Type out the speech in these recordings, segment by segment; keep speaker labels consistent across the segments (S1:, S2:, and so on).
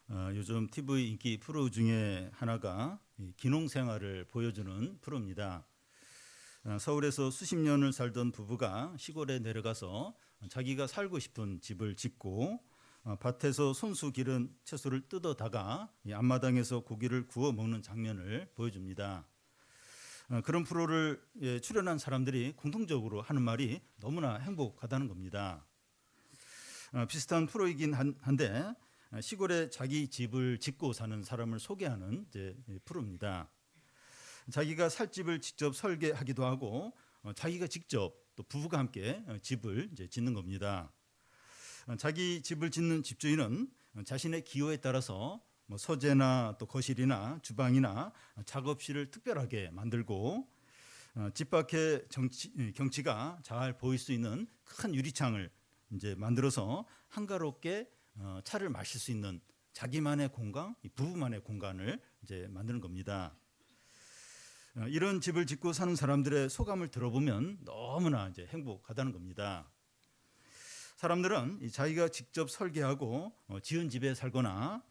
S1: 요즘 TV 인기 프로 중에 하나가 이 기농생활을 보여주는 프로입니다. 서울에서 수십 년을 살던 부부가 시골에 내려가서 자기가 살고 싶은 집을 짓고 밭에서 손수 기른 채소를 뜯어다가 이 앞마당에서 고기를 구워 먹는 장면을 보여줍니다. 그런 프로를 출연한 사람들이 공통적으로 하는 말이 너무나 행복하다는 겁니다. 비슷한 프로이긴 한데 시골에 자기 집을 짓고 사는 사람을 소개하는 프로입니다. 자기가 살 집을 직접 설계하기도 하고 자기가 직접 또 부부가 함께 집을 짓는 겁니다. 자기 집을 짓는 집주인은 자신의 기호에 따라서 서재나 또 거실이나 주방이나 작업실을 특별하게 만들고 집 밖의 경치가 잘 보일 수 있는 큰 유리창을 만들어서 한가롭게 차를 마실 수 있는 자기만의 공간, 부부만의 공간을 만드는 겁니다. 이런 집을 짓고 사는 사람들의 소감을 들어보면 너무나 행복하다는 겁니다. 사람들은 자기가 직접 설계하고 지은 집에 살거나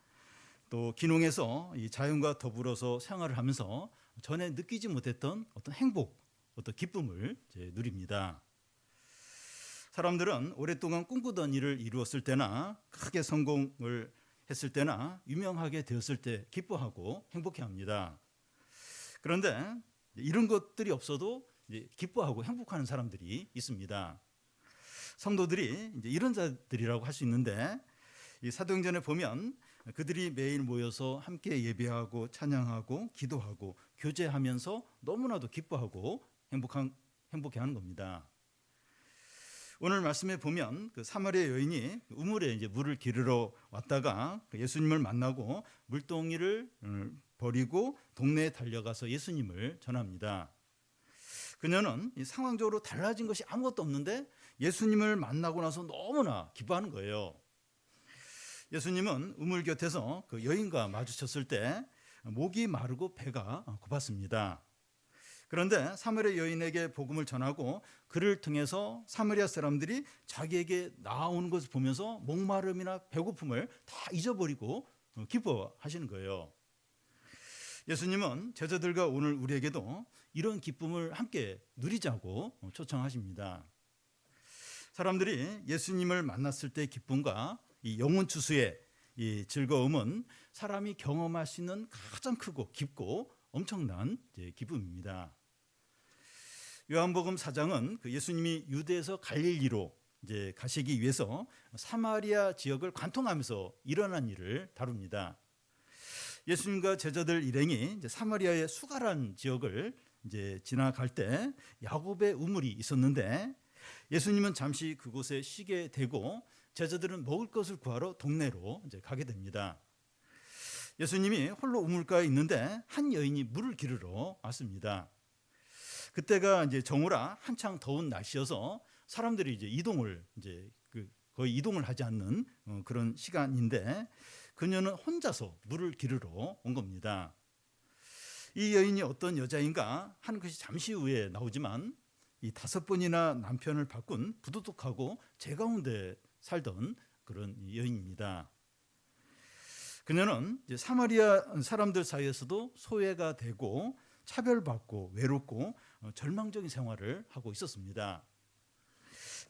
S1: 또 귀농해서 이 자연과 더불어서 생활을 하면서 전에 느끼지 못했던 어떤 행복, 어떤 기쁨을 누립니다. 사람들은 오랫동안 꿈꾸던 일을 이루었을 때나 크게 성공을 했을 때나 유명하게 되었을 때 기뻐하고 행복해합니다. 그런데 이런 것들이 없어도 기뻐하고 행복하는 사람들이 있습니다. 성도들이 이런 자들이라고 할 수 있는데 이 사도행전에 보면 그들이 매일 모여서 함께 예배하고 찬양하고 기도하고 교제하면서 너무나도 기뻐하고 행복해하는 겁니다. 오늘 말씀에 보면 그 사마리아 여인이 우물에 물을 기르러 왔다가 예수님을 만나고 물동이를 버리고 동네에 달려가서 예수님을 전합니다. 그녀는 상황적으로 달라진 것이 아무것도 없는데 예수님을 만나고 나서 너무나 기뻐하는 거예요. 예수님은 우물 곁에서 그 여인과 마주쳤을 때 목이 마르고 배가 고팠습니다. 그런데 사마리아 여인에게 복음을 전하고 그를 통해서 사마리아 사람들이 자기에게 나오는 것을 보면서 목마름이나 배고픔을 다 잊어버리고 기뻐하시는 거예요. 예수님은 제자들과 오늘 우리에게도 이런 기쁨을 함께 누리자고 초청하십니다. 사람들이 예수님을 만났을 때의 기쁨과 이 영혼 추수의 이 즐거움은 사람이 경험할 수 있는 가장 크고 깊고 엄청난 기쁨입니다. 요한복음 4장은 그 예수님이 유대에서 갈릴리로 가시기 위해서 사마리아 지역을 관통하면서 일어난 일을 다룹니다. 예수님과 제자들 일행이 사마리아의 수가란 지역을 지나갈 때 야곱의 우물이 있었는데 예수님은 잠시 그곳에 쉬게 되고 제자들은 먹을 것을 구하러 동네로 가게 됩니다. 예수님이 홀로 우물가에 있는데 한 여인이 물을 기르러 왔습니다. 그때가 정오라 한창 더운 날씨여서 사람들이 이동을 거의 이동을 하지 않는 그런 시간인데 그녀는 혼자서 물을 기르러 온 겁니다. 이 여인이 어떤 여자인가 하는 것이 잠시 후에 나오지만 이 5번이나 남편을 바꾼 부도덕하고 제 가운데 살던 그런 여인입니다. 그녀는 사마리아 사람들 사이에서도 소외가 되고 차별받고 외롭고 절망적인 생활을 하고 있었습니다.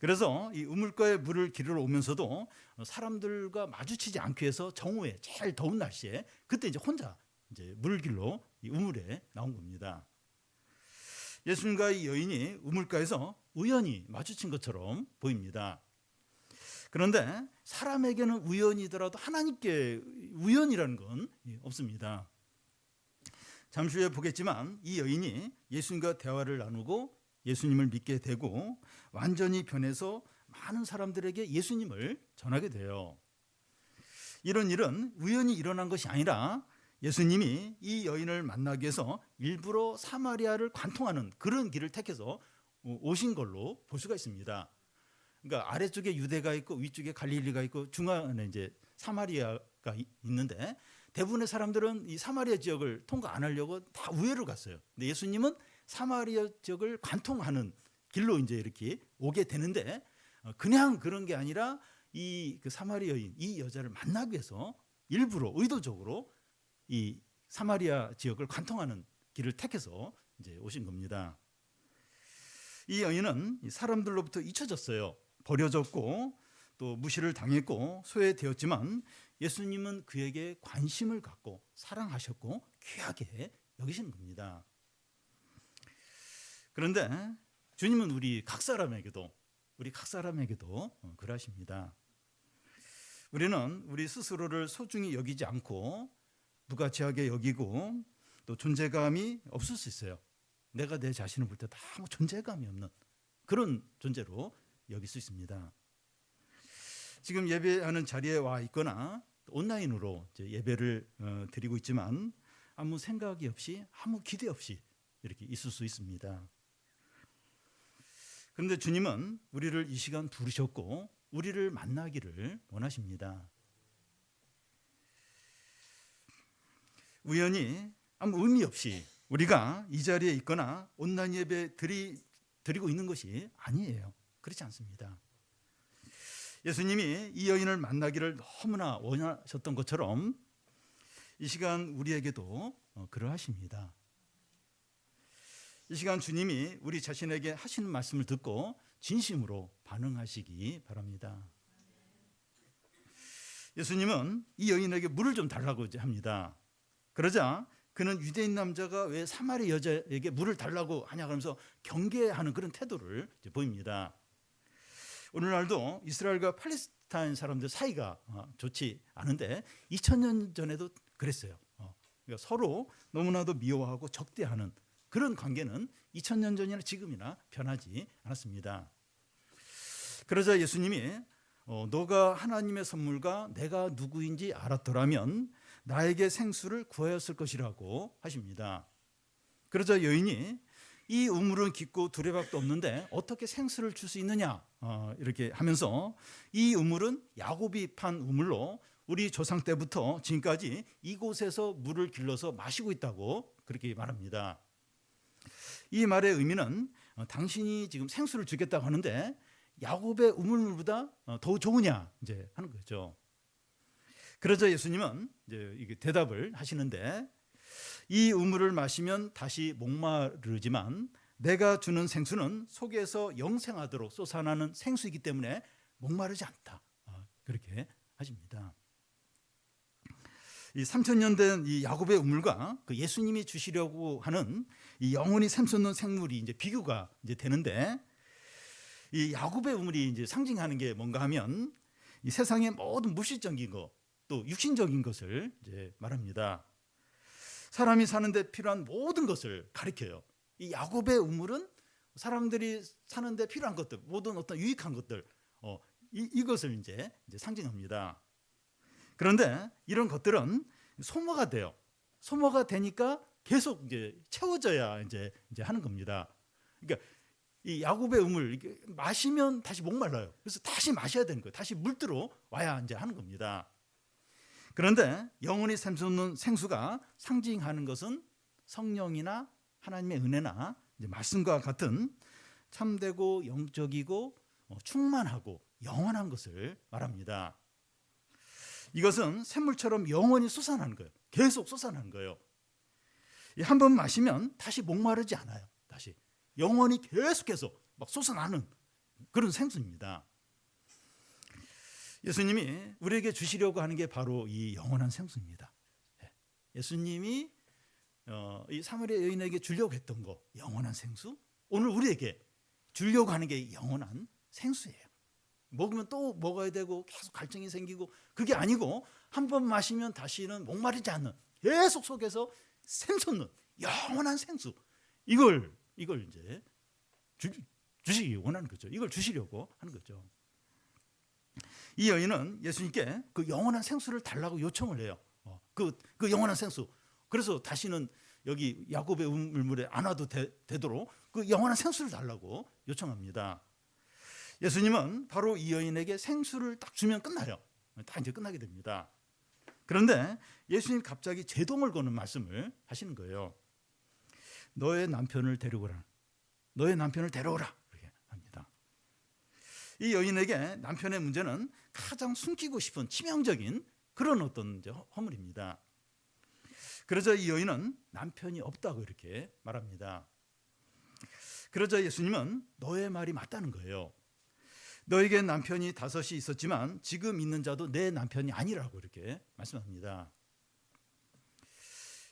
S1: 그래서 이 우물가에 물을 기르러 오면서도 사람들과 마주치지 않기 위해서 정오에 제일 더운 날씨에 그때 혼자 물을 길러 이 우물에 나온 겁니다. 예수님과 이 여인이 우물가에서 우연히 마주친 것처럼 보입니다. 그런데 사람에게는 우연이더라도 하나님께 우연이라는 건 없습니다. 잠시 후에 보겠지만 이 여인이 예수님과 대화를 나누고 예수님을 믿게 되고 완전히 변해서 많은 사람들에게 예수님을 전하게 돼요. 이런 일은 우연히 일어난 것이 아니라 예수님이 이 여인을 만나기 위해서 일부러 사마리아를 관통하는 그런 길을 택해서 오신 걸로 볼 수가 있습니다. 그러니까 아래쪽에 유대가 있고 위쪽에 갈릴리가 있고 중간에 사마리아가 있는데 대부분의 사람들은 이 사마리아 지역을 통과 안 하려고 다 우회로 갔어요. 근데 예수님은 사마리아 지역을 관통하는 길로 이렇게 오게 되는데 그냥 그런 게 아니라 이 그 사마리아인 이 여자를 만나기 위해서 일부러 의도적으로 이 사마리아 지역을 관통하는 길을 택해서 이제 오신 겁니다. 이 여인은 사람들로부터 잊혀졌어요. 버려졌고 또 무시를 당했고 소외되었지만 예수님은 그에게 관심을 갖고 사랑하셨고 귀하게 여기시는 겁니다. 그런데 주님은 우리 각 사람에게도 그러하십니다. 우리는 우리 스스로를 소중히 여기지 않고 무가치하게 여기고 또 존재감이 없을 수 있어요. 내가 내 자신을 볼 때 아무 존재감이 없는 그런 존재로 여길 수 있습니다. 지금 예배하는 자리에 와 있거나 온라인으로 이제 예배를 드리고 있지만 아무 생각이 없이 아무 기대 없이 이렇게 있을 수 있습니다. 그런데 주님은 우리를 이 시간 부르셨고 우리를 만나기를 원하십니다. 우연히 아무 의미 없이 우리가 이 자리에 있거나 온라인 예배 드리고 있는 것이 아니에요. 그렇지 않습니다. 예수님이 이 여인을 만나기를 너무나 원하셨던 것처럼 이 시간 우리에게도 그러하십니다. 이 시간 주님이 우리 자신에게 하시는 말씀을 듣고 진심으로 반응하시기 바랍니다. 예수님은 이 여인에게 물을 좀 달라고 합니다. 그러자 그는 유대인 남자가 왜 사마리 여자에게 물을 달라고 하냐 그러면서 경계하는 그런 태도를 보입니다. 오늘날도 이스라엘과 팔레스타인 사람들 사이가 좋지 않은데 2000년 전에도 그랬어요. 그러니까 서로 너무나도 미워하고 적대하는 그런 관계는 2000년 전이나 지금이나 변하지 않았습니다. 그러자 예수님이 너가 하나님의 선물과 내가 누구인지 알았더라면 나에게 생수를 구하였을 것이라고 하십니다. 그러자 여인이 이 우물은 깊고 두레박도 없는데 어떻게 생수를 줄 수 있느냐 이렇게 하면서 이 우물은 야곱이 판 우물로 우리 조상 때부터 지금까지 이곳에서 물을 길러서 마시고 있다고 그렇게 말합니다. 이 말의 의미는 당신이 지금 생수를 주겠다고 하는데 야곱의 우물물보다 더 좋으냐 이제 하는 거죠. 그러자 예수님은 이제 이게 대답을 하시는데 이 우물을 마시면 다시 목마르지만 내가 주는 생수는 속에서 영생하도록 솟아나는 생수이기 때문에 목마르지 않다. 그렇게 하십니다. 이 3000년 된 이 야곱의 우물과 그 예수님이 주시려고 하는 이 영원히 샘솟는 생물이 이제 비교가 이제 되는데 이 야곱의 우물이 이제 상징하는 게 뭔가 하면 이 세상의 모든 물질적인 것 또 육신적인 것을 이제 말합니다. 사람이 사는데 필요한 모든 것을 가리켜요. 이 야곱의 우물은 사람들이 사는데 필요한 것들, 모든 어떤 유익한 것들, 이것을 이제 상징합니다. 그런데 이런 것들은 소모가 돼요. 소모가 되니까 계속 이제 채워져야 이제 하는 겁니다. 그러니까 이 야곱의 우물 마시면 다시 목말라요. 그래서 다시 마셔야 되는 거예요. 다시 물들어 와야 이제 하는 겁니다. 그런데 영원히 샘솟는 생수가 상징하는 것은 성령이나 하나님의 은혜나 이제 말씀과 같은 참되고 영적이고 충만하고 영원한 것을 말합니다. 이것은 샘물처럼 영원히 솟아나는 거예요. 계속 솟아나는 거예요. 한 번 마시면 다시 목마르지 않아요. 다시 영원히 계속해서 막 솟아나는 그런 생수입니다. 예수님이 우리에게 주시려고 하는 게 바로 이 영원한 생수입니다. 예수님이 이 사마리아 여인에게 주려고 했던 거 영원한 생수, 오늘 우리에게 주려고 하는 게 영원한 생수예요. 먹으면 또 먹어야 되고 계속 갈증이 생기고 그게 아니고 한 번 마시면 다시는 목마르지 않는 계속 속에서 샘솟는 영원한 생수, 이걸 이제 주시기 원하는 거죠. 이걸 주시려고 하는 거죠. 이 여인은 예수님께 그 영원한 생수를 달라고 요청을 해요. 그 영원한 생수. 그래서 다시는 여기 야곱의 우물물에 안 와도 되도록 그 영원한 생수를 달라고 요청합니다. 예수님은 바로 이 여인에게 생수를 딱 주면 끝나요. 다 이제 끝나게 됩니다. 그런데 예수님 갑자기 제동을 거는 말씀을 하시는 거예요. 너의 남편을 데려오라. 너의 남편을 데려오라. 그렇게 합니다. 이 여인에게 남편의 문제는 가장 숨기고 싶은 치명적인 그런 어떤 이제 허물입니다. 그러자 이 여인은 남편이 없다고 이렇게 말합니다. 그러자 예수님은 너의 말이 맞다는 거예요. 너에게 남편이 5이 있었지만 지금 있는 자도 내 남편이 아니라고 이렇게 말씀합니다.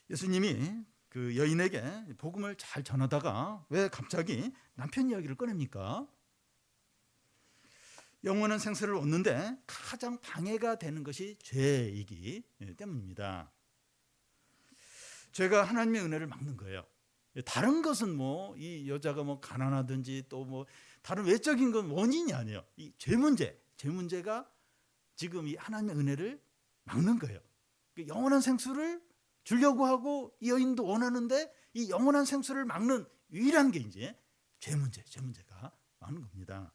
S1: 예수님이 그 여인에게 복음을 잘 전하다가 왜 갑자기 남편 이야기를 꺼냅니까? 영원한 생사를 얻는데 가장 방해가 되는 것이 죄이기 때문입니다. 죄가 하나님의 은혜를 막는 거예요. 다른 것은 뭐 이 여자가 뭐 가난하든지 또 뭐 다른 외적인 건 원인이 아니에요. 이 죄 문제가 지금 이 하나님의 은혜를 막는 거예요. 영원한 생수를 주려고 하고 이 여인도 원하는데 이 영원한 생수를 막는 유일한 게 이제 죄 문제가 막는 겁니다.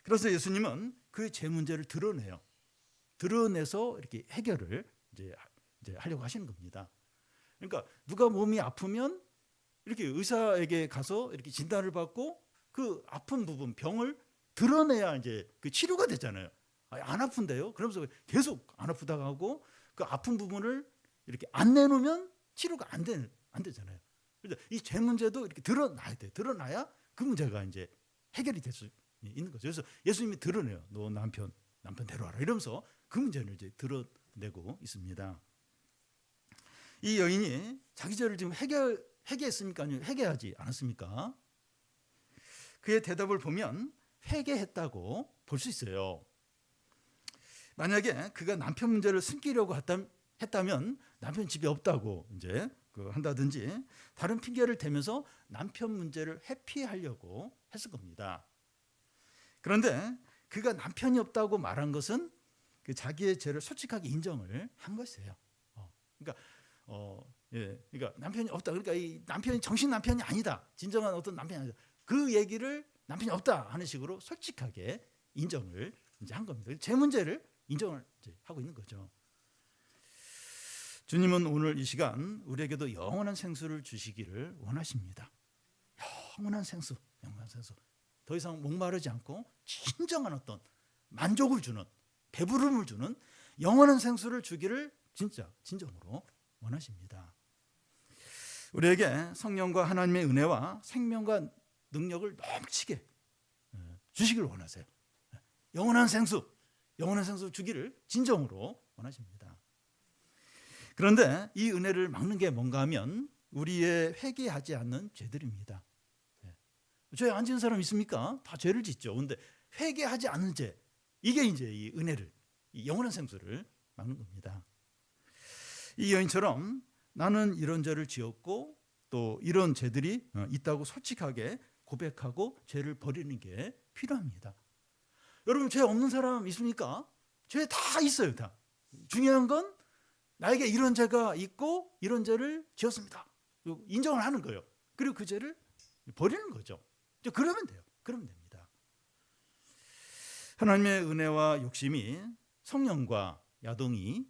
S1: 그래서 예수님은 그 죄 문제를 드러내요. 드러내서 이렇게 해결을 이제 하려고 하시는 겁니다. 그러니까 누가 몸이 아프면 이렇게 의사에게 가서 이렇게 진단을 받고 그 아픈 부분, 병을 드러내야 이제 그 치료가 되잖아요. 안 아픈데요? 그러면서 계속 안 아프다고 하고 그 아픈 부분을 이렇게 안 내놓으면 치료가 안 되잖아요. 그래서 이 죄 문제도 이렇게 드러나야 돼. 드러나야 그 문제가 이제 해결이 될 수 있는 거죠. 그래서 예수님이 드러내요. 너 남편 데려와라. 이러면서 그 문제를 이제 드러내고 있습니다. 이 여인이 자기 죄를 지금 회개했습니까? 아니면 회개하지 않았습니까? 그의 대답을 보면 회개했다고 볼 수 있어요. 만약에 그가 남편 문제를 숨기려고 했다면 남편 집에 없다고 이제 한다든지 다른 핑계를 대면서 남편 문제를 회피하려고 했을 겁니다. 그런데 그가 남편이 없다고 말한 것은 그 자기의 죄를 솔직하게 인정을 한 것이에요. 그러니까 남편이 없다. 그러니까 이 남편이 정신 남편이 아니다. 진정한 어떤 남편이 아니다. 그 얘기를 남편이 없다 하는 식으로 솔직하게 인정을 이제 한 겁니다. 제 문제를 인정을 이제 하고 있는 거죠. 주님은 오늘 이 시간 우리에게도 영원한 생수를 주시기를 원하십니다. 영원한 생수. 더 이상 목마르지 않고 진정한 어떤 만족을 주는, 배부름을 주는 영원한 생수를 주기를 진정으로 원하십니다. 우리에게 성령과 하나님의 은혜와 생명과 능력을 넘치게 주시기를 원하세요. 영원한 생수 주기를 진정으로 원하십니다. 그런데 이 은혜를 막는 게 뭔가 하면 우리의 회개하지 않는 죄들입니다. 죄에 안 지은 사람 있습니까? 다 죄를 짓죠. 그런데 회개하지 않는 죄, 이게 이제 이 은혜를, 이 영원한 생수를 막는 겁니다. 이 여인처럼 나는 이런 죄를 지었고 또 이런 죄들이 있다고 솔직하게 고백하고 죄를 버리는 게 필요합니다. 여러분, 죄 없는 사람 있습니까? 죄 다 있어요. 다. 중요한 건 나에게 이런 죄가 있고 이런 죄를 지었습니다. 인정을 하는 거예요. 그리고 그 죄를 버리는 거죠. 그러면 돼요. 그러면 됩니다. 하나님의 은혜와 욕심이, 성령과 야동이,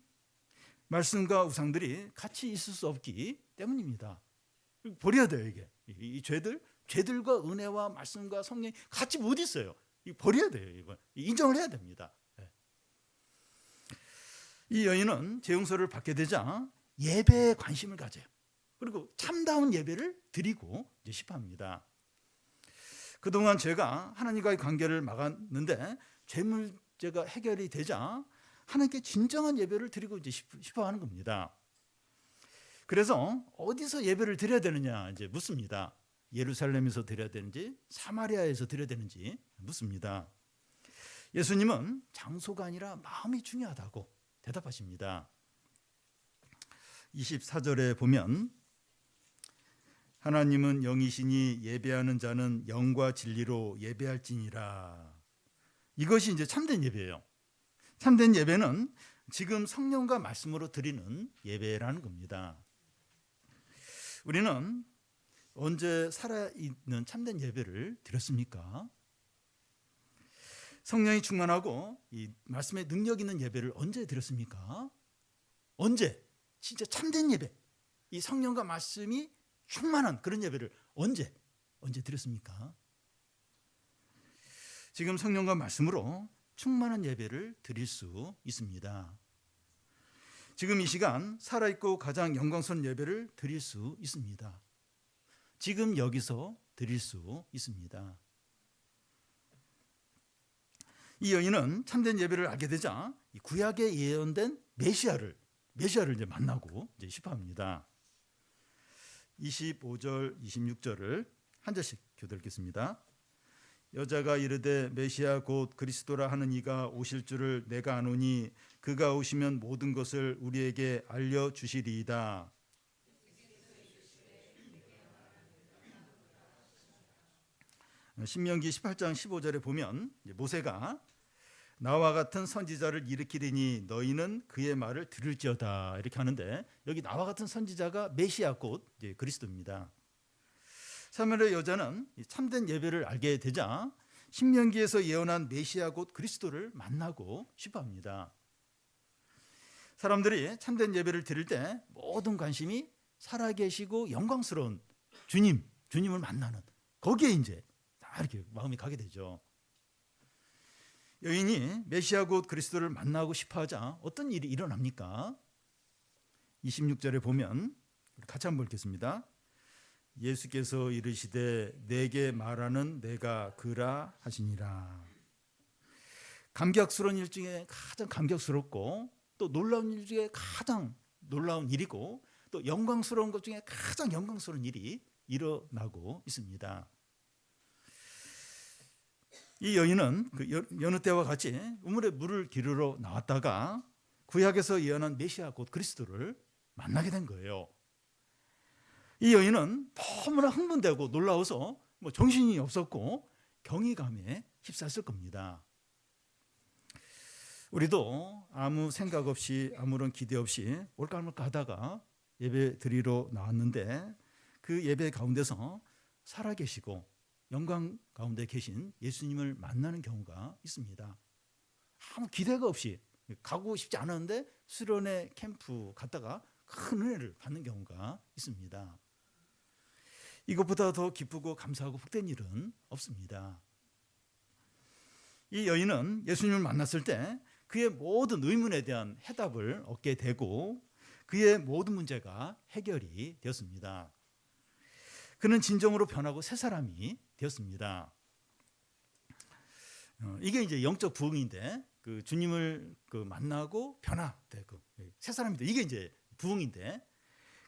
S1: 말씀과 우상들이 같이 있을 수 없기 때문입니다. 버려야 돼요. 이게 이 죄들과 은혜와 말씀과 성령이 같이 못 있어요. 버려야 돼요. 이거 인정을 해야 됩니다. 이 여인은 재용서를 받게 되자 예배에 관심을 가져요. 그리고 참다운 예배를 드리고 싶어 합니다. 그동안 제가 하나님과의 관계를 막았는데 죄 문제가 해결이 되자 하나님께 진정한 예배를 드리고 싶어 하는 겁니다. 그래서 어디서 예배를 드려야 되느냐 이제 묻습니다. 예루살렘에서 드려야 되는지 사마리아에서 드려야 되는지 묻습니다. 예수님은 장소가 아니라 마음이 중요하다고 대답하십니다. 24절에 보면 하나님은 영이시니 예배하는 자는 영과 진리로 예배할지니라. 이것이 이제 참된 예배예요. 참된 예배는 지금 성령과 말씀으로 드리는 예배라는 겁니다. 우리는 언제 살아있는 참된 예배를 드렸습니까? 성령이 충만하고 이 말씀의 능력 있는 예배를 언제 드렸습니까? 언제? 진짜 참된 예배, 이 성령과 말씀이 충만한 그런 예배를 언제 드렸습니까? 지금 성령과 말씀으로 충만한 예배를 드릴 수 있습니다. 지금 이 시간 살아있고 가장 영광스러운 예배를 드릴 수 있습니다. 지금 여기서 드릴 수 있습니다. 이 여인은 참된 예배를 알게 되자 구약에 예언된 메시아를 이제 만나고 이제 싶어합니다. 25절, 26절을 한 절씩 교독 읽겠습니다. 여자가 이르되 메시아 곧 그리스도라 하는 이가 오실 줄을 내가 아노니 그가 오시면 모든 것을 우리에게 알려주시리이다. 신명기 18장 15절에 보면 모세가 나와 같은 선지자를 일으키리니 너희는 그의 말을 들을지어다 이렇게 하는데, 여기 나와 같은 선지자가 메시아 곧 그리스도입니다. 사무엘의 여자는 참된 예배를 알게 되자 신명기에서 예언한 메시아 곧 그리스도를 만나고 싶어합니다. 사람들이 참된 예배를 드릴 때 모든 관심이 살아계시고 영광스러운 주님을 만나는 거기에 이제 다 이렇게 마음이 가게 되죠. 여인이 메시아 곧 그리스도를 만나고 싶어하자 어떤 일이 일어납니까? 26절에 보면 같이 한번 읽겠습니다. 예수께서 이르시되 내게 말하는 내가 그라 하시니라. 감격스러운 일 중에 가장 감격스럽고 또 놀라운 일 중에 가장 놀라운 일이고 또 영광스러운 것 중에 가장 영광스러운 일이 일어나고 있습니다. 이 여인은 여느 때와 같이 우물에 물을 기르러 나왔다가 구약에서 예언한 메시아 곧 그리스도를 만나게 된 거예요. 이 여인은 너무나 흥분되고 놀라워서 정신이 없었고 경이감에 휩싸였을 겁니다. 우리도 아무 생각 없이 아무런 기대 없이 올까 말까 하다가 예배 드리러 나왔는데 그 예배 가운데서 살아계시고 영광 가운데 계신 예수님을 만나는 경우가 있습니다. 아무 기대가 없이 가고 싶지 않았는데 수련회 캠프 갔다가 큰 은혜를 받는 경우가 있습니다. 이것보다 더 기쁘고 감사하고 복된 일은 없습니다. 이 여인은 예수님을 만났을 때 그의 모든 의문에 대한 해답을 얻게 되고 그의 모든 문제가 해결이 되었습니다. 그는 진정으로 변하고 새 사람이 되었습니다. 이게 이제 영적 부흥인데 그 주님을 만나고 변화되고 새 사람이 돼. 이게 이제 부흥인데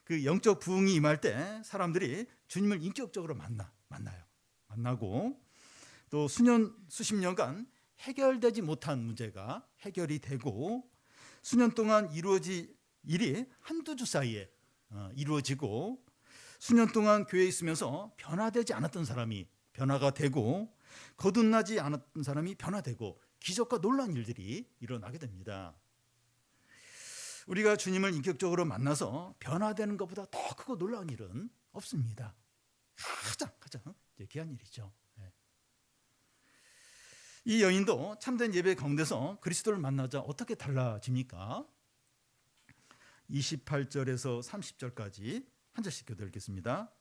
S1: 그 영적 부흥이 임할 때 사람들이 주님을 인격적으로 만나요. 만나고 또 수십 년간 해결되지 못한 문제가 해결이 되고 수년 동안 이루어질 일이 한두 주 사이에 이루어지고 수년 동안 교회에 있으면서 변화되지 않았던 사람이 변화가 되고 거듭나지 않았던 사람이 변화되고 기적과 놀라운 일들이 일어나게 됩니다. 우리가 주님을 인격적으로 만나서 변화되는 것보다 더 크고 놀라운 일은 없습니다. 가장 귀한 일이죠. 이 여인도 참된 예배 가운데서 그리스도를 만나자 어떻게 달라집니까? 28절에서 30절까지 한 절씩 교독 읽겠습니다.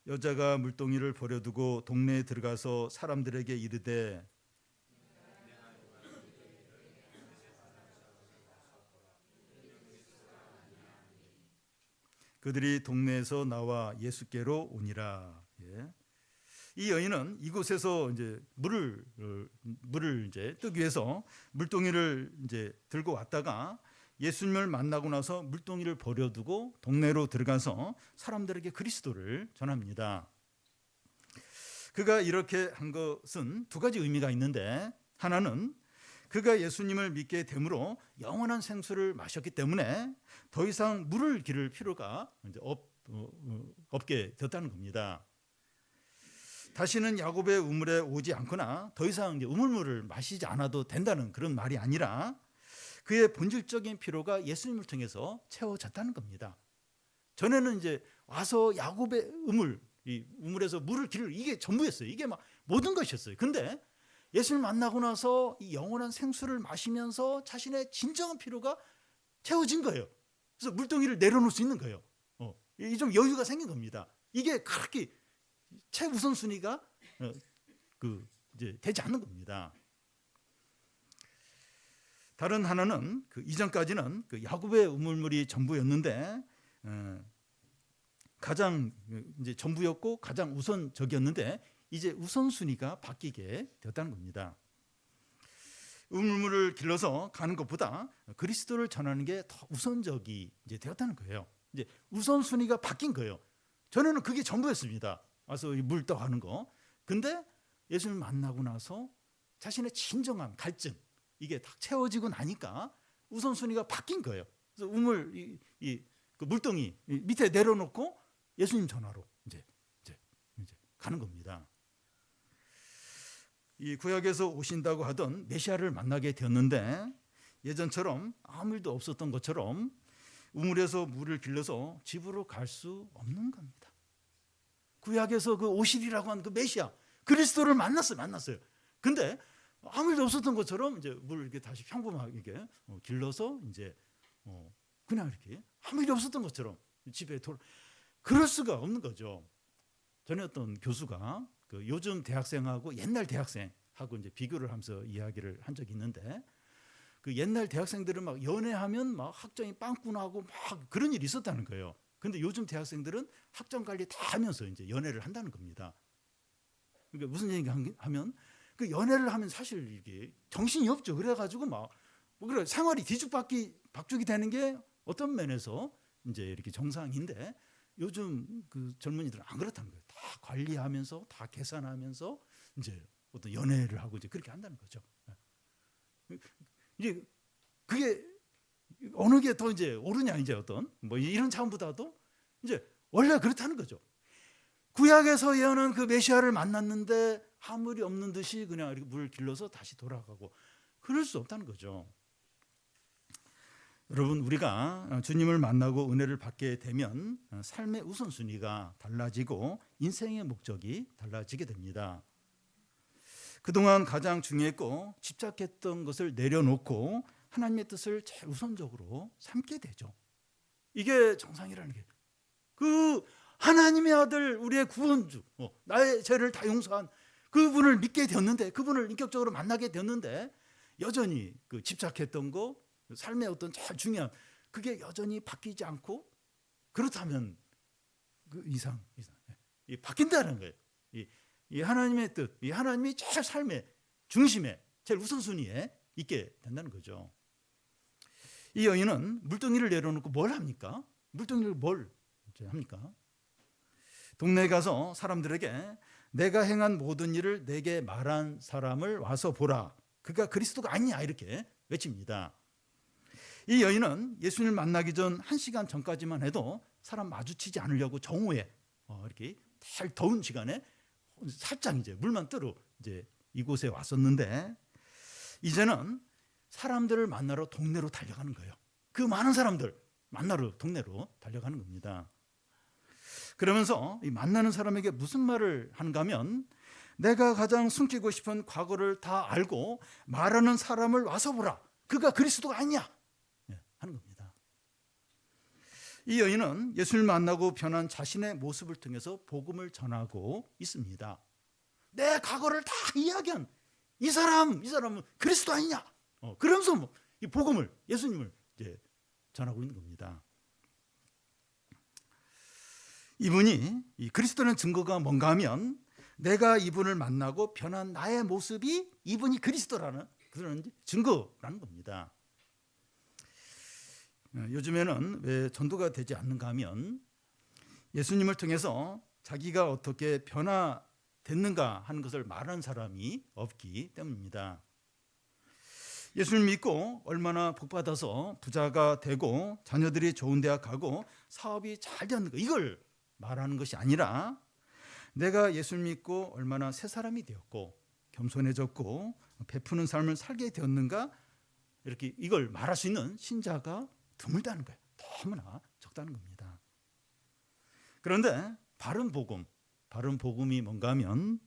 S1: 여자가 물동이를 버려두고 동네에 들어가서 사람들에게 이르되 그들이 동네에서 나와 예수께로 오니라. 이 여인은 이곳에서 이제 물을 이제 뜨기 위해서 물동이를 이제 들고 왔다가 예수님을 만나고 나서 물동이를 버려두고 동네로 들어가서 사람들에게 그리스도를 전합니다. 그가 이렇게 한 것은 두 가지 의미가 있는데, 하나는 그가 예수님을 믿게 됨으로 영원한 생수를 마셨기 때문에 더 이상 물을 기를 필요가 이제 없게 되었다는 겁니다. 다시는 야곱의 우물에 오지 않거나 더 이상 이제 우물물을 마시지 않아도 된다는 그런 말이 아니라 그의 본질적인 필요가 예수님을 통해서 채워졌다는 겁니다. 전에는 이제 와서 야곱의 이 우물에서 물을 기를 이게 전부였어요. 이게 막 모든 것이었어요. 근데 예수를 만나고 나서 이 영원한 생수를 마시면서 자신의 진정한 필요가 채워진 거예요. 그래서 물동이를 내려놓을 수 있는 거예요. 이 좀 여유가 생긴 겁니다. 이게 그렇게 최우선순위가 이제 되지 않는 겁니다. 다른 하나는 그 이전까지는 그 야곱의 우물물이 전부였는데 가장 이제 전부였고 가장 우선적이었는데 이제 우선순위가 바뀌게 되었다는 겁니다. 우물물을 길러서 가는 것보다 그리스도를 전하는 게 더 우선적이 이제 되었다는 거예요. 이제 우선순위가 바뀐 거예요. 전에는 그게 전부였습니다. 와서 물 떠가는 거. 근데 예수님 만나고 나서 자신의 진정한 갈증 이게 딱 채워지고 나니까 우선순위가 바뀐 거예요. 그래서 우물 그 물동이 밑에 내려놓고 예수님 전화로 이제 가는 겁니다. 이 구약에서 오신다고 하던 메시아를 만나게 되었는데 예전처럼 아무 일도 없었던 것처럼 우물에서 물을 길러서 집으로 갈 수 없는 겁니다. 구약에서 그 오시리라고 하는 그 메시아 그리스도를 만났어요. 근데 아무 일도 없었던 것처럼 이제 물 이렇게 다시 평범하게 길러서 이제 그냥 이렇게 아무 일이 없었던 것처럼 집에 그럴 수가 없는 거죠. 전에 어떤 교수가 그 요즘 대학생하고 옛날 대학생하고 이제 비교를 하면서 이야기를 한 적이 있는데 그 옛날 대학생들은 막 연애하면 막 학점이 빵꾸나고 막 그런 일이 있었다는 거예요. 근데 요즘 대학생들은 학점 관리 다 하면서 이제 연애를 한다는 겁니다. 그러니까 무슨 얘기 하면 그 연애를 하면 사실 이게 정신이 없죠. 그래가지고 막 뭐 그래 생활이 뒤죽박죽이 되는 게 어떤 면에서 이제 이렇게 정상인데 요즘 그 젊은이들은 안 그렇다는 거예요. 다 관리하면서 다 계산하면서 이제 어떤 연애를 하고 이제 그렇게 한다는 거죠. 이제 그게 어느 게 더 이제 옳으냐 이제 어떤 뭐 이런 차원보다도 이제 원래 그렇다는 거죠. 구약에서 예언한 그 메시아를 만났는데 아무 일이 없는 듯이 그냥 이렇게 물 길러서 다시 돌아가고 그럴 수 없다는 거죠. 여러분 우리가 주님을 만나고 은혜를 받게 되면 삶의 우선순위가 달라지고 인생의 목적이 달라지게 됩니다. 그동안 가장 중요했고 집착했던 것을 내려놓고 하나님의 뜻을 제일 우선적으로 삼게 되죠. 이게 정상이라는 게 그 하나님의 아들 우리의 구원주 나의 죄를 다 용서한 그분을 믿게 되었는데 그분을 인격적으로 만나게 되었는데 여전히 그 집착했던 거 삶의 어떤 제일 중요한 그게 여전히 바뀌지 않고 그렇다면 그 이상 바뀐다는 거예요. 이 하나님의 뜻, 이 하나님이 제일 삶의 중심에 제일 우선순위에 있게 된다는 거죠. 이 여인은 물동이를 내려놓고 뭘 합니까? 물동이를 뭘 합니까? 동네에 가서 사람들에게 내가 행한 모든 일을 내게 말한 사람을 와서 보라. 그가 그리스도가 아니냐 이렇게 외칩니다. 이 여인은 예수님을 만나기 전 1시간 전까지만 해도 사람 마주치지 않으려고 정오에 이렇게 잘 더운 시간에 살짝 이제 물만 뜨러 이제 이곳에 왔었는데 이제는 사람들을 만나러 동네로 달려가는 거예요. 그 많은 사람들 만나러 동네로 달려가는 겁니다. 그러면서 이 만나는 사람에게 무슨 말을 하는가 하면 내가 가장 숨기고 싶은 과거를 다 알고 말하는 사람을 와서 보라. 그가 그리스도가 아니냐 하는 겁니다. 이 여인은 예수를 만나고 변한 자신의 모습을 통해서 복음을 전하고 있습니다. 내 과거를 다 이야기한 이 사람은 그리스도 아니냐? 그러면서 이 복음을 예수님을 이제 전하고 있는 겁니다. 이분이 이 그리스도는 증거가 뭔가 하면 내가 이분을 만나고 변한 나의 모습이 이분이 그리스도라는 그런 증거라는 겁니다. 요즘에는 왜 전도가 되지 않는가 하면 예수님을 통해서 자기가 어떻게 변화됐는가 하는 것을 말하는 사람이 없기 때문입니다. 예수를 믿고 얼마나 복받아서 부자가 되고 자녀들이 좋은 대학 가고 사업이 잘 되었는가 이걸 말하는 것이 아니라 내가 예수를 믿고 얼마나 새 사람이 되었고 겸손해졌고 베푸는 삶을 살게 되었는가 이렇게 이걸 말할 수 있는 신자가 드물다는 거예요. 너무나 적다는 겁니다. 그런데 바른 복음이 뭔가 하면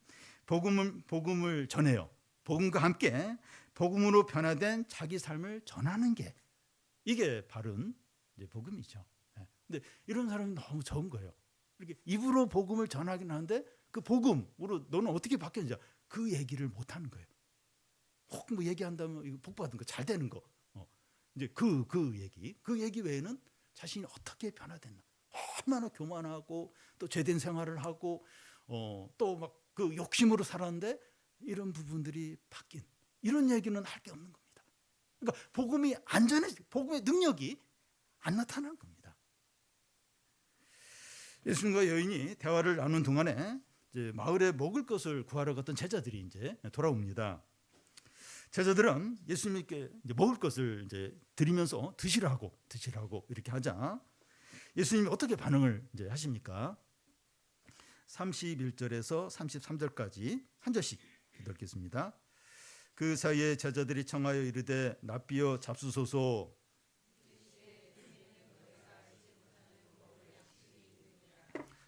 S1: 복음을 전해요. 복음과 함께 복음으로 변화된 자기 삶을 전하는 게 이게 바른 복음이죠. 근데 이런 사람이 너무 적은 거예요. 이렇게 입으로 복음을 전하긴 하는데 그 복음으로 너는 어떻게 바뀌었는지 그 얘기를 못 하는 거예요. 혹 뭐 얘기한다면 이거 복 받은 거 잘 되는 거 이제 그 얘기 외에는 자신이 어떻게 변화됐나, 얼마나 교만하고 또 죄된 생활을 하고 또 막 그 욕심으로 살았는데 이런 부분들이 바뀐, 이런 얘기는 할 게 없는 겁니다. 그러니까 복음이 복음의 능력이 안 나타나는 겁니다. 예수님과 여인이 대화를 나눈 동안에 이제 마을에 먹을 것을 구하러 갔던 제자들이 이제 돌아옵니다. 제자들은 예수님께 이제 먹을 것을 이제 드리면서 드시라고 이렇게 하자 예수님이 어떻게 반응을 이제 하십니까? 31절에서 33절까지 한 절씩 읽겠습니다. 그 사이에 제자들이 청하여 이르되 랍비여 잡수소서.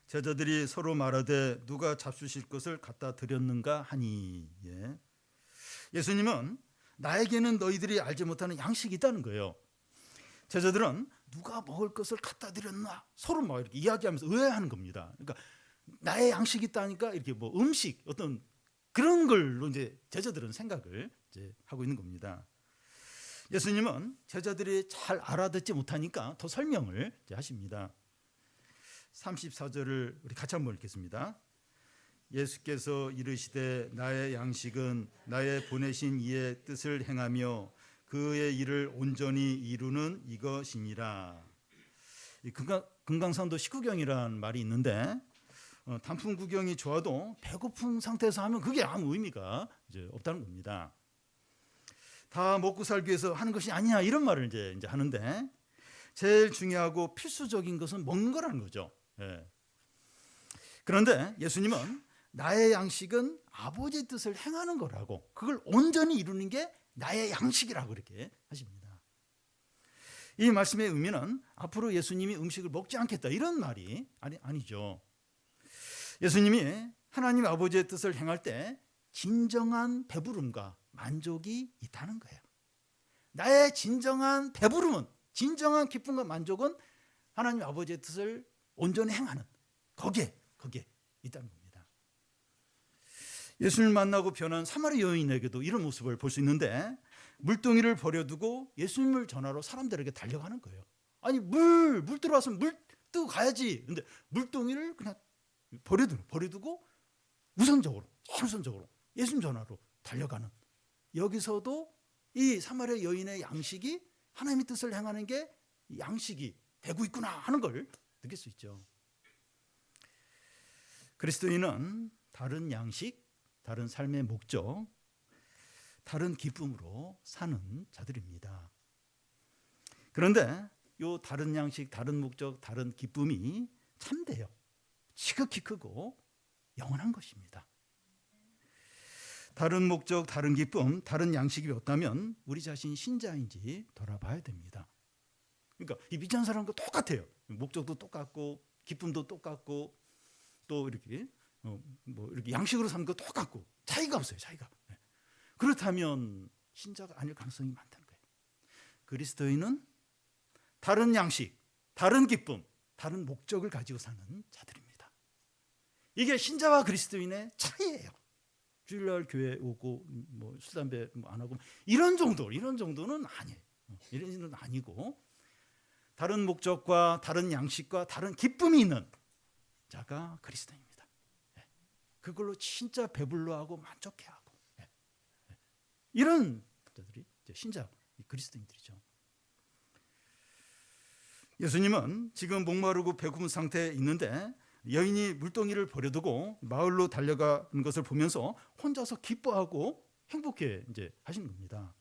S1: 제자들이 서로 말하되 누가 잡수실 것을 갖다 드렸는가 하니. 예수님은 나에게는 너희들이 알지 못하는 양식이 있다는 거예요. 제자들은 누가 먹을 것을 갖다 드렸나 서로 막 이렇게 이야기하면서 의아해하는 겁니다. 그러니까 나의 양식이 있다니까 이렇게 뭐 음식 어떤 그런 걸로 이제 제자들은 생각을 이제 하고 있는 겁니다. 예수님은 제자들이 잘 알아듣지 못하니까 더 설명을 이제 하십니다. 34절을 우리 같이 한번 읽겠습니다. 예수께서 이르시되 나의 양식은 나의 보내신 이의 뜻을 행하며 그의 일을 온전히 이루는 이것이니라. 금강산도 식후경이라는 말이 있는데 단풍 구경이 좋아도 배고픈 상태에서 하면 그게 아무 의미가 이제 없다는 겁니다. 다 먹고 살기 위해서 하는 것이 아니냐 이런 말을 이제 하는데 제일 중요하고 필수적인 것은 먹는 거라는 거죠. 그런데 예수님은 나의 양식은 아버지의 뜻을 행하는 거라고, 그걸 온전히 이루는 게 나의 양식이라고 그렇게 하십니다. 이 말씀의 의미는 앞으로 예수님이 음식을 먹지 않겠다 이런 말이 아니죠. 예수님이 하나님 아버지의 뜻을 행할 때 진정한 배부름과 만족이 있다는 거예요. 나의 진정한 배부름은, 진정한 기쁨과 만족은 하나님 아버지의 뜻을 온전히 행하는 거기에 있다는 겁니다. 예수님을 만나고 변한 사마리 여인에게도 이런 모습을 볼 수 있는데 물동이를 버려두고 예수님을 전하러 사람들에게 달려가는 거예요. 아니 물 들어왔으면 물 뜨고 가야지. 근데 물동이를 그냥 버려두고 우선적으로 예수님 전하러 달려가는, 여기서도 이 사마리아 여인의 양식이 하나님의 뜻을 행하는 게 양식이 되고 있구나 하는 걸 느낄 수 있죠. 그리스도인은 다른 양식, 다른 삶의 목적, 다른 기쁨으로 사는 자들입니다. 그런데 이 다른 양식, 다른 목적, 다른 기쁨이 참돼요. 지극히 크고 영원한 것입니다. 다른 목적, 다른 기쁨, 다른 양식이 없다면 우리 자신이 신자인지 돌아봐야 됩니다. 그러니까 이 믿지 않는 사람과 똑같아요. 목적도 똑같고 기쁨도 똑같고 또 이렇게 이렇게 양식으로 사는 거 똑같고 차이가 없어요. 차이가. 그렇다면 신자가 아닐 가능성이 많다는 거예요. 그리스도인은 다른 양식, 다른 기쁨, 다른 목적을 가지고 사는 자들입니다. 이게 신자와 그리스도인의 차이예요. 주일날 교회 오고 술 담배 안 하고 이런 정도는 아니에요. 이런 정도는 아니고 다른 목적과 다른 양식과 다른 기쁨이 있는 자가 그리스도입니다. 그걸로 진짜 배불러하고 만족해하고 이런 자들이 신자 그리스도인들이죠. 예수님은 지금 목마르고 배고픈 상태에 있는데 여인이 물동이를 버려두고 마을로 달려가는 것을 보면서 혼자서 기뻐하고 행복해 이제 하신 겁니다.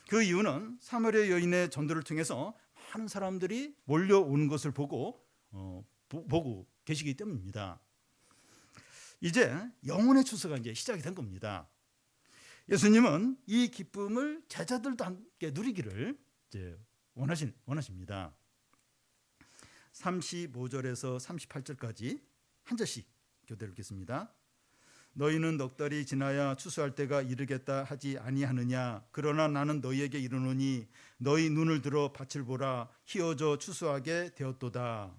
S1: 그 이유는 사마리아 여인의 전도를 통해서 많은 사람들이 몰려오는 것을 보고 계시기 때문입니다. 이제 영혼의 추수가 이제 시작이 된 겁니다. 예수님은 이 기쁨을 제자들도 함께 누리기를 이제 원하십니다. 35절에서 38절까지 한 절씩 교대를 읽겠습니다. 너희는 넉 달이 지나야 추수할 때가 이르겠다 하지 아니하느냐. 그러나 나는 너희에게 이르노니 너희 눈을 들어 밭을 보라. 희어져 추수하게 되었도다.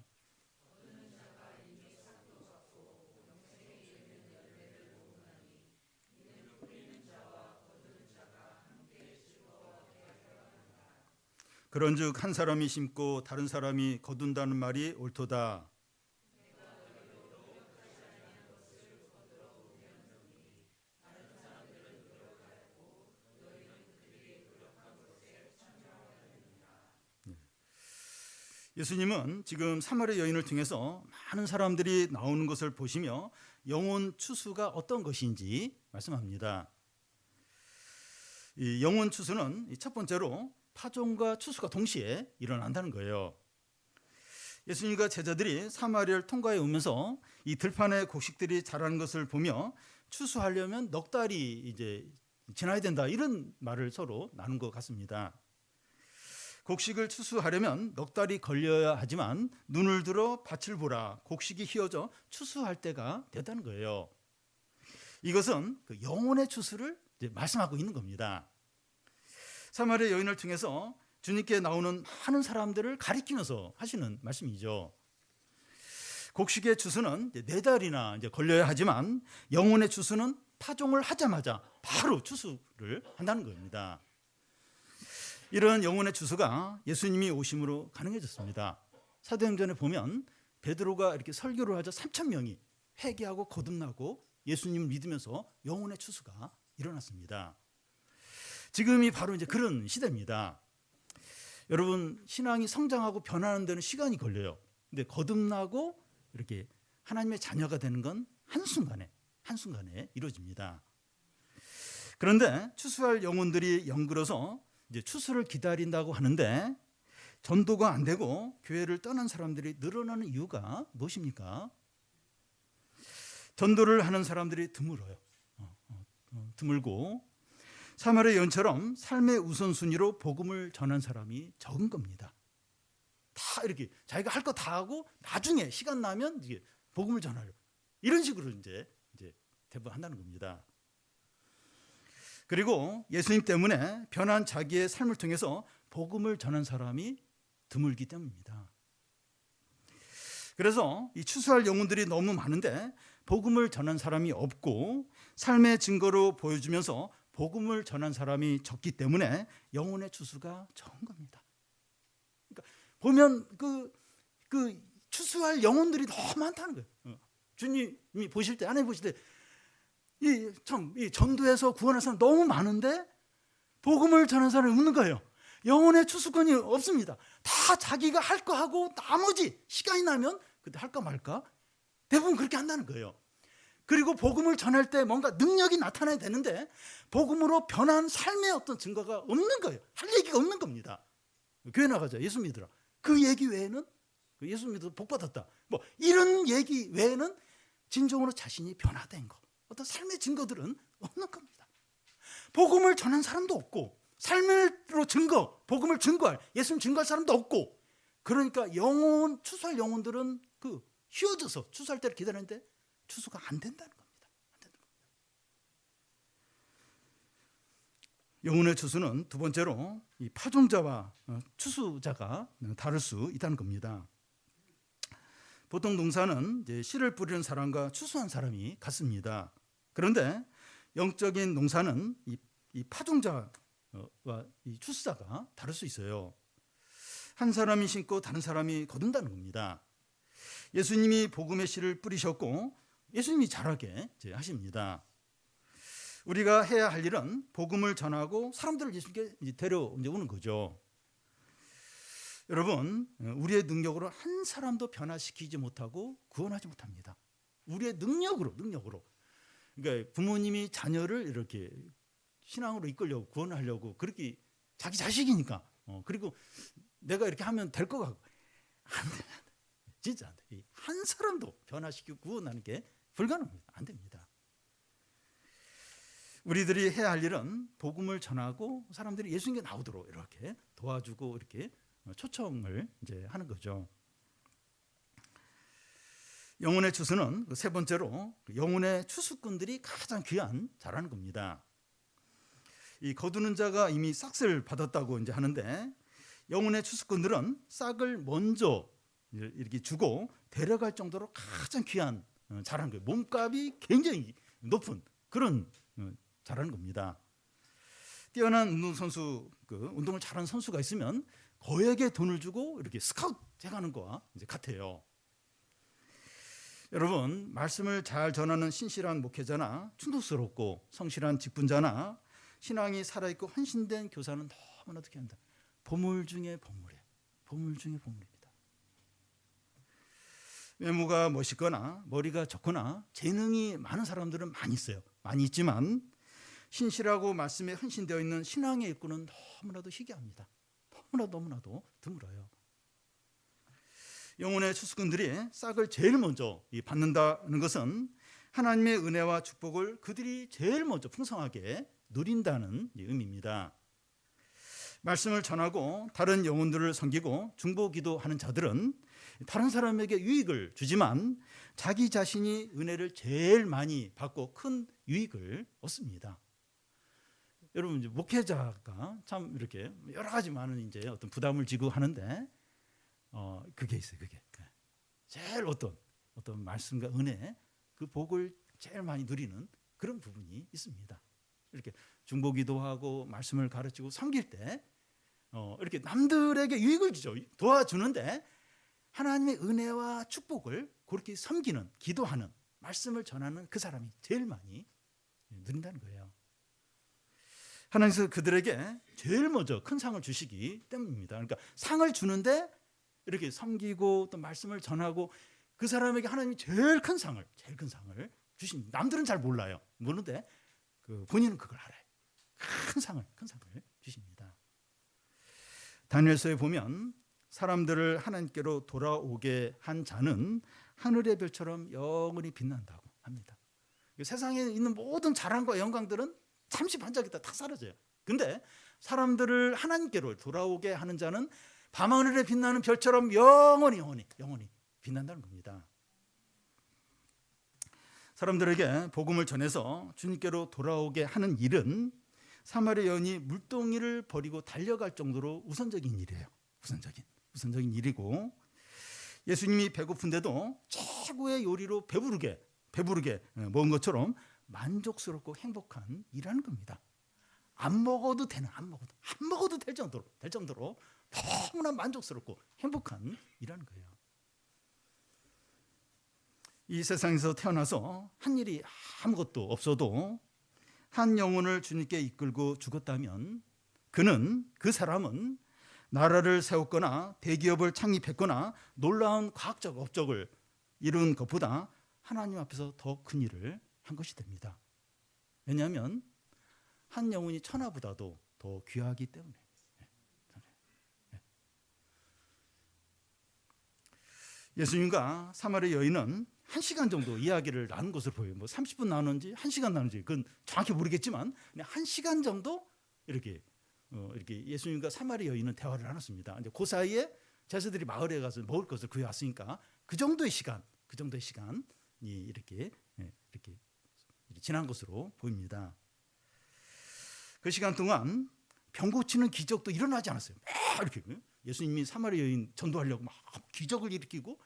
S1: 그런즉 한 사람이 심고 다른 사람이 거둔다는 말이 옳도다. 예수님은 지금 사마리아 여인을 통해서 많은 사람들이 나오는 것을 보시며 영혼 추수가 어떤 것인지 말씀합니다. 이 영혼 추수는 첫 번째로 파종과 추수가 동시에 일어난다는 거예요. 예수님과 제자들이 사마리아를 통과해 오면서 이 들판에 곡식들이 자라는 것을 보며 추수하려면 넉 달이 이제 지나야 된다, 이런 말을 서로 나눈 것 같습니다. 곡식을 추수하려면 넉 달이 걸려야 하지만 눈을 들어 밭을 보라, 곡식이 휘어져 추수할 때가 됐다는 거예요. 이것은 그 영혼의 추수를 이제 말씀하고 있는 겁니다. 사마리아 여인을 통해서 주님께 나오는 많은 사람들을 가리키면서 하시는 말씀이죠. 곡식의 추수는 4달이나 이제 걸려야 하지만 영혼의 추수는 파종을 하자마자 바로 추수를 한다는 겁니다. 이런 영혼의 추수가 예수님이 오심으로 가능해졌습니다. 사도행전에 보면 베드로가 이렇게 설교를 하자 3,000명이 회개하고 거듭나고 예수님을 믿으면서 영혼의 추수가 일어났습니다. 지금이 바로 이제 그런 시대입니다. 여러분, 신앙이 성장하고 변하는 데는 시간이 걸려요. 근데 거듭나고 이렇게 하나님의 자녀가 되는 건 한순간에 이루어집니다. 그런데 추수할 영혼들이 연글어서 이제 추수를 기다린다고 하는데 전도가 안 되고 교회를 떠난 사람들이 늘어나는 이유가 무엇입니까? 전도를 하는 사람들이 드물어요. 드물고 사마리아 여인처럼 삶의 우선순위로 복음을 전한 사람이 적은 겁니다. 다 이렇게 자기가 할 거 다 하고 나중에 시간 나면 이제 복음을 전하려고, 이런 식으로 이제 대부분 한다는 겁니다. 그리고 예수님 때문에 변한 자기의 삶을 통해서 복음을 전한 사람이 드물기 때문입니다. 그래서 이 추수할 영혼들이 너무 많은데 복음을 전한 사람이 없고 삶의 증거로 보여주면서 복음을 전한 사람이 적기 때문에 영혼의 추수가 적은 겁니다. 그러니까 보면 그 추수할 영혼들이 너무 많다는 거예요. 주님이 보실 때, 하나님 보실 때 이 전도에서 구원할 사람 너무 많은데 복음을 전하는 사람이 없는 거예요. 영혼의 추수권이 없습니다. 다 자기가 할 거 하고 나머지 시간이 나면 그때 할까 말까 대부분 그렇게 한다는 거예요. 그리고 복음을 전할 때 뭔가 능력이 나타나야 되는데 복음으로 변한 삶의 어떤 증거가 없는 거예요. 할 얘기가 없는 겁니다. 교회 나가자, 예수 믿으라, 그 얘기 외에는, 예수 믿어 복 받았다, 뭐 이런 얘기 외에는 진정으로 자신이 변화된 거, 어떤 삶의 증거들은 없는 겁니다. 복음을 전한 사람도 없고 삶으로 증거, 복음을 증거할, 예수님 증거할 사람도 없고, 그러니까 영혼, 추수할 영혼들은 휘어져서 추수할 때를 기다리는데 추수가 안 된다는 겁니다. 안 된다는 겁니다. 영혼의 추수는 두 번째로 이 파종자와 추수자가 다를 수 있다는 겁니다. 보통 농사는 이제 씨를 뿌리는 사람과 추수한 사람이 같습니다. 그런데 영적인 농사는 이 파종자와 이 추수자가 다를 수 있어요. 한 사람이 심고 다른 사람이 거둔다는 겁니다. 예수님이 복음의 씨를 뿌리셨고 예수님이 자라게 하십니다. 우리가 해야 할 일은 복음을 전하고 사람들을 예수님께 데려오는 거죠. 여러분, 우리의 능력으로 한 사람도 변화시키지 못하고 구원하지 못합니다. 우리의 능력으로. 그러니까 부모님이 자녀를 이렇게 신앙으로 이끌려고, 구원하려고 그렇게 자기 자식이니까 그리고 내가 이렇게 하면 될 것 같고, 안 돼. 진짜 안 돼. 한 사람도 변화시키고 구원하는 게 불가능합니다. 안 됩니다. 우리들이 해야 할 일은 복음을 전하고 사람들이 예수님께 나오도록 이렇게 도와주고 이렇게 초청을 하는 거죠. 영혼의 추수는 세 번째로 영혼의 추수꾼들이 가장 귀한 자라는 겁니다. 이 거두는 자가 이미 싹을 받았다고 하는데 영혼의 추수꾼들은 싹을 먼저 이렇게 주고 데려갈 정도로 가장 귀한 자라는 거예요. 몸값이 굉장히 높은 그런 자라는 겁니다. 뛰어난 운동선수, 운동을 잘하는 선수가 있으면 거액의 돈을 주고 이렇게 스카우트 해가는 거와 이제 같아요. 여러분, 말씀을 잘 전하는 신실한 목회자나 충성스럽고 성실한 직분자나 신앙이 살아있고 헌신된 교사는 너무나 어떻게 합니다. 보물 중에 보물이에요. 보물 중에 보물입니다. 외모가 멋있거나 머리가 좋거나 재능이 많은 사람들은 많이 있어요. 많이 있지만 신실하고 말씀에 헌신되어 있는 신앙의 일꾼은 너무나도 희귀합니다. 너무나도 드물어요. 영혼의 추수꾼들이 싹을 제일 먼저 받는다는 것은 하나님의 은혜와 축복을 그들이 제일 먼저 풍성하게 누린다는 의미입니다. 말씀을 전하고 다른 영혼들을 섬기고 중보기도하는 자들은 다른 사람에게 유익을 주지만 자기 자신이 은혜를 제일 많이 받고 큰 유익을 얻습니다. 여러분, 이제 목회자가 참 이렇게 여러 가지 많은 이제 어떤 부담을 지고 하는데 그게 있어요. 그게 제일 어떤 말씀과 은혜, 그 복을 제일 많이 누리는 그런 부분이 있습니다. 이렇게 중보기도하고 말씀을 가르치고 섬길 때 이렇게 남들에게 유익을 주죠. 도와주는데 하나님의 은혜와 축복을 그렇게 섬기는, 기도하는, 말씀을 전하는 그 사람이 제일 많이 누린다는 거예요. 하나님께서 그들에게 제일 먼저 큰 상을 주시기 때문입니다. 그러니까 상을 주는데 이렇게 섬기고 또 말씀을 전하고 그 사람에게 하나님이 제일 큰 상을 주십니다. 남들은 잘 몰라요. 모르는데 본인은 그걸 알아요. 큰 상을 주십니다. 다니엘서에 보면 사람들을 하나님께로 돌아오게 한 자는 하늘의 별처럼 영원히 빛난다고 합니다. 세상에 있는 모든 자랑과 영광들은 잠시 반짝이다 다 사라져요. 근데 사람들을 하나님께로 돌아오게 하는 자는 밤하늘에 빛나는 별처럼 영원히 빛난다는 겁니다. 사람들에게 복음을 전해서 주님께로 돌아오게 하는 일은 사마리아 여인이 물동이를 버리고 달려갈 정도로 우선적인 일이에요. 우선적인 일이고, 예수님이 배고픈데도 최고의 요리로 배부르게 먹은 것처럼 만족스럽고 행복한 일이라는 겁니다. 안 먹어도 될 정도로 너무나 만족스럽고 행복한 일이라는 거예요. 이 세상에서 태어나서 한 일이 아무것도 없어도 한 영혼을 주님께 이끌고 죽었다면 그 사람은 나라를 세웠거나 대기업을 창립했거나 놀라운 과학적 업적을 이룬 것보다 하나님 앞에서 더 큰 일을 한 것이 됩니다. 왜냐하면 한 영혼이 천하보다도 더 귀하기 때문에. 예수님과 사마리아 여인은 1시간 정도 이야기를 나눈 것으로 보여요. 30분 나누는지 1시간 나누는지 그건 정확히 모르겠지만 1시간 정도 이렇게 예수님과 사마리아 여인은 대화를 나눴습니다. 이제 그 사이에 제자들이 마을에 가서 먹을 것을 구해왔으니까 그 정도의 시간이 이렇게 지난 것으로 보입니다. 그 시간 동안 병 고치는 기적도 일어나지 않았어요. 막 이렇게 예수님이 사마리아 여인 전도하려고 막 기적을 일으키고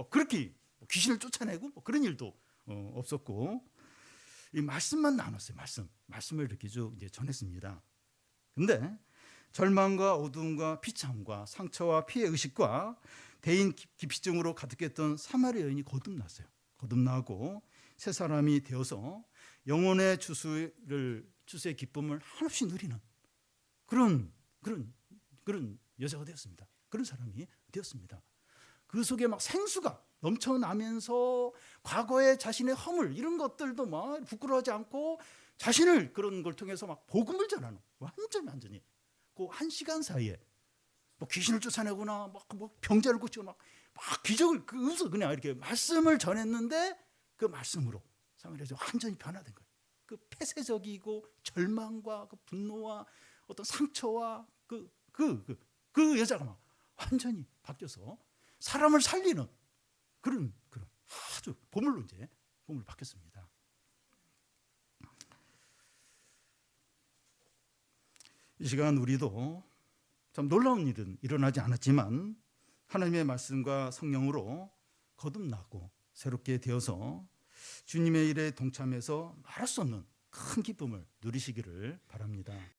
S1: 그렇게 귀신을 쫓아내고 그런 일도 없었고, 이 말씀만 나눴어요. 말씀을 이렇게 쭉 이제 전했습니다. 근데 절망과 어두움과 비참과 상처와 피해 의식과 대인 기피증으로 가득했던 사마리아 여인이 거듭나고 새 사람이 되어서 영혼의 주수의 기쁨을 한없이 누리는 그런 여자가 되었습니다. 그런 사람이 되었습니다. 그 속에 막 생수가 넘쳐나면서 과거의 자신의 허물 이런 것들도 막 부끄러워하지 않고 자신을 그런 걸 통해서 막 복음을 전하는 완전히 그 1시간 사이에 귀신을 쫓아내거나 병자를 고치거나 막 기적을 그냥 이렇게 말씀을 전했는데 그 말씀으로 사마리아가 완전히 변화된 거예요. 그 폐쇄적이고 절망과 그 분노와 어떤 상처와 그 여자가 막 완전히 바뀌어서 사람을 살리는 그런 아주 보물로 바뀌었습니다. 이 시간 우리도 참 놀라운 일은 일어나지 않았지만 하나님의 말씀과 성령으로 거듭나고 새롭게 되어서 주님의 일에 동참해서 말할 수 없는 큰 기쁨을 누리시기를 바랍니다.